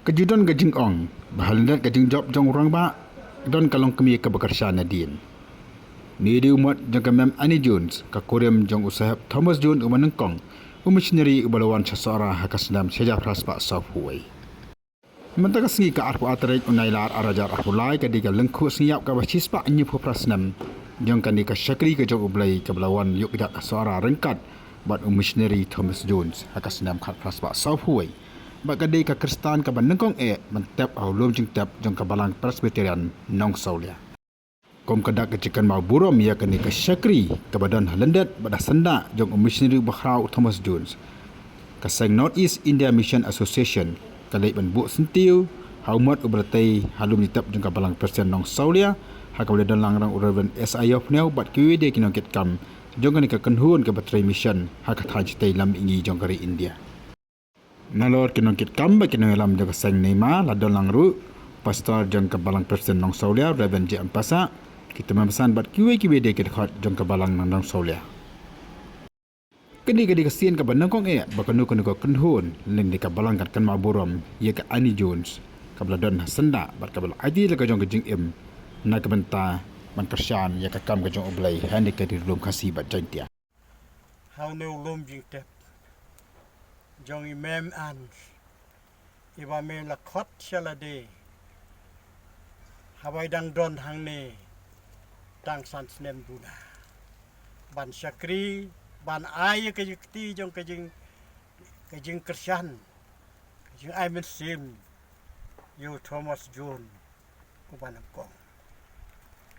Kejudon gajing ong, bahalandat gajing job jong orang ba, don kalong kami kebekerjaan nadin. Ni di umat jong kemem Annie Jones, kakurem jong usahab Thomas Jones umanengkong, umissionary ubalawan seseorang hakasnam sejak raspak Southway. Mentaka sengi ka arpu atarik unailar arajar arpulai kadika lengku siap ka basispa anyu prasnam, jong kandika syakri ke jong ublai kebelawan yuk idak seorang rengkat, bat umissionary Thomas Jones hakasnam kat raspak Southway. Bagade ka Kristan ka banengkong mentep au lom jing tep jong ka balang Presbyterian nong Saulia. Kom kadak ke cikan mau burom ya kani ka syakri ka badan halendat badah senda jong missionary Bahrau Thomas Jones. Ka seng North East India Mission Association kalai ban bu sentiu haumat ubratai halum ditep jong ka balang Presbyterian nong Saulia ha ka boleh dalang rang Reverend SIO pneu bat kiwede kinongket kam jong kani ka kenhun ka batrai mission ha ka thajtai lam ingi jong kari India. Nalor kinongkit kamba kinoelam jaga seng nema ladon langru pastor jong kabalang Presbyterian nong Saulia Reverend J. Ampasa kita memesan bat kiwe de dekat jong kabalang nong Saulia. Kini kasian ka banangkong bakanu ko kenhun ling de kabalang kan maburam ye ka Annie Jones kabladon senda bat kabal adi la jong jing im na kabenta man kersian ye ka kam jong oblai hande ka di rum kasi bat jantia. How no lom jing tep jong imam ans iba mem la khot chalade hawai dang don hang ne dang san snem duna ban syakri ban ay ke yukti jong ke jing Kristan jing ay men sim you Thomas Jones ku banam kong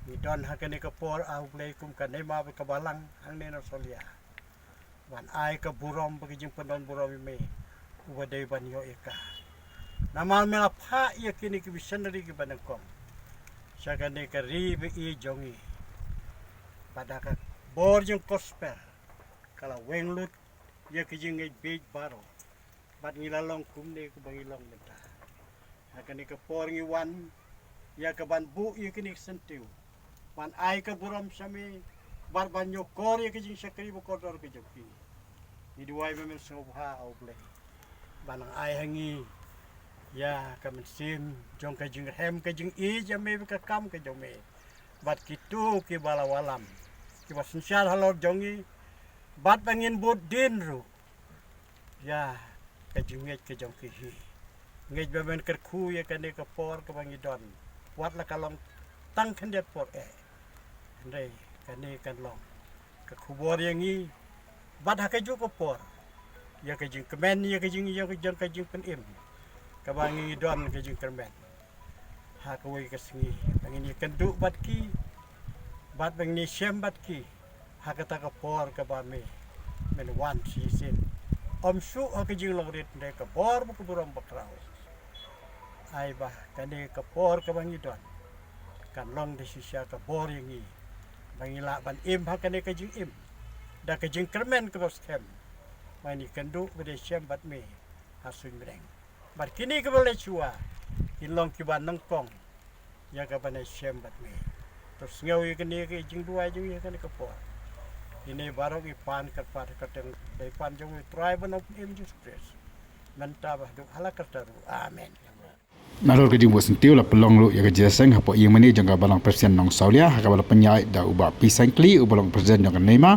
ni don hakane ka por au play kum ka ne ma ka balang hang ne no Solia ban ai ka burom bagi jing pendon burom me ubadai ban yo eka namal mela pha ye kini ki missionary ki banangkom sagane ka ribe i jongi pada ka bor jing gospel kala wenglut ye ki jing big baro bat ngilalong kumne ku bangilong menta hakane ka por ngi wan ya ka ban bu ye kini sentiu ban ai ka burom sami bar banyo kor ye kijing syakri bu kodor ke joki ni duai memel sengobha au ble banang ai hangi ya kamen sim jong ka jing hem ka jing i jame ka kam ka jome bat kitu ki bala walam ki basensyal halor jongi bat bangin bud din ru ya ka jinget ke jong ki hi ngej bemen kerku ye kane ka por ka bangi don wat la kalong tang khandet por ndai kani kan long ke kubor yang ni bad ha keju ko por ya ke jing kemen ya ke jing penim ka bangi don ke jing kemen ha ko we ke singi bangini kenduk bad ki bad bangi syem bad ki ha kata ka por ka ba me men wan si sin om su ha ke jing long rit de ka por bu burom bakrau ai ba kani ka por ka bangi don kan long de sisya ka bor yang ni bangila ban im hakane ka jing im da ka jing kermen ka boskem mani kendu bede syam bat me hasun breng bar kini ka bole chua ilong ki ban nangkong ya ka ban syam bat me terus ngau ye kini ka jing dua jing ye kan ka po ini baru ki pan ka pat ka teng dai pan jong try ban im just press menta bah duk hala kertaru amen. Nalor ke jimbo sentiu la pelong lu ya ke jeseng hapo yang mani jangka balang Presbyterian nong Saulia ha ka bala penyai da uba pisang kli ubalong Presbyterian jangka nema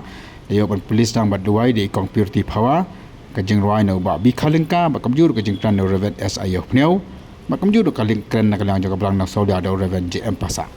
dia ban polis dang bat duai di kong purity power ke jing ruai na uba bi khalengka ba kamjur ke jing tran Reverend SIO pneu ba kamjur ka link kren na kalang jangka balang nong Saulia da Reverend JM Pasa.